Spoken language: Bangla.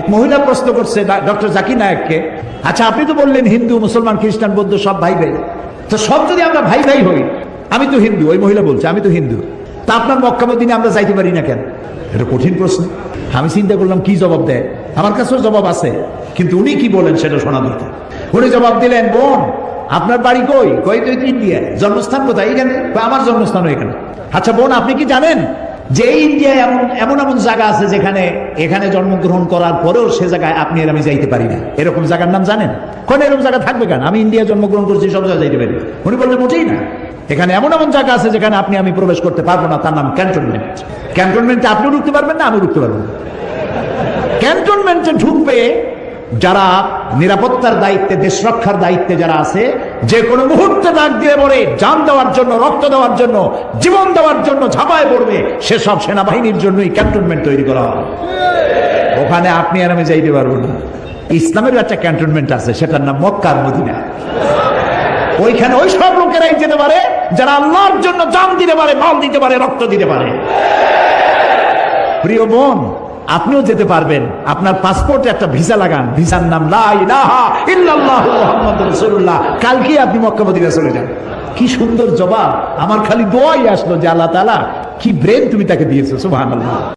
এক মহিলা প্রশ্ন করছে ডক্টর জাকির নায়েককে, আচ্ছা আপনি তো বললেন হিন্দু মুসলমান খ্রিস্টান বৌদ্ধ সব ভাই ভাই, তো সব যদি আমরা ভাই ভাই হই, আমি তো হিন্দু, ওই মহিলা বলছে আমি তো হিন্দু, তা আপনার মক্কা মদিনে আমরা যাইতে পারি না কেন? এটা কঠিন প্রশ্ন। আমি চিন্তা করলাম কি জবাব দেয়, আমার কাছেও জবাব আছে, কিন্তু উনি কি বলেন সেটা শোনা দরকার। উনি জবাব দিলেন, বোন আপনার বাড়ি কই? কই তো ইন্ডিয়ায়। জন্মস্থান কোথায়? এখানে। আমার জন্মস্থানও এখানে। আচ্ছা বোন আপনি কি জানেন যে ইন্ডিয়ায় এমন এমন জায়গা আছে যেখানে এখানে জন্মগ্রহণ করার পরেও সে জায়গায় আপনি আর আমি যাইতে পারি না, এরকম জায়গার নাম জানেন? কোন এরকম জায়গা থাকবে কেন? আমি ইন্ডিয়ায় জন্মগ্রহণ করছি, সব জায়গায় যাইতে পারি। উনি বললেন মোটেই না, এখানে এমন এমন জায়গা আছে যেখানে আপনি আমি প্রবেশ করতে পারবো না, তার নাম ক্যান্টনমেন্ট। ক্যান্টনমেন্টে আপনিও ঢুকতে পারবেন না, আমি ঢুকতে পারবো না। ক্যান্টনমেন্টে ঢুকবে যারা নিরাপত্তার দায়িত্বে, দেশ রক্ষার দায়িত্বে যারা আছে, যে কোনো মুহূর্তে ডাক দিয়ে পড়ে জান দেওয়ার জন্য, রক্ত দেওয়ার জন্য, জীবন দেওয়ার জন্য ঝাঁপায় পড়বে, সেসব সেনাবাহিনীর জন্যই ক্যান্টনমেন্ট তৈরি করা হয়। ওখানে আপনি আর আমি যাইতে পারবো না। ইসলামের একটা ক্যান্টনমেন্ট আছে, সেটার নাম মক্কা আর মদিনা। ওইখানে ওই সব লোকেরাই যেতে পারে যারা আল্লাহর জন্য জান দিতে পারে, মাল দিতে পারে, রক্ত দিতে পারে। প্রিয় বোন, আপনিও যেতে পারবেন। আপনার পাসপোর্টে একটা ভিসা লাগান, ভিসার নাম লা ইলাহা ইল্লাল্লাহু মুহাম্মাদুর রাসূলুল্লাহ। কালকে আপনি মক্কা মদিনা চলে যান। কি সুন্দর জবাব! আমার খালি দোয়াই আসলো যে আল্লাহ তাআলা কি ব্রেন তুমি তাকে দিয়েছো, সুবহানাল্লাহ।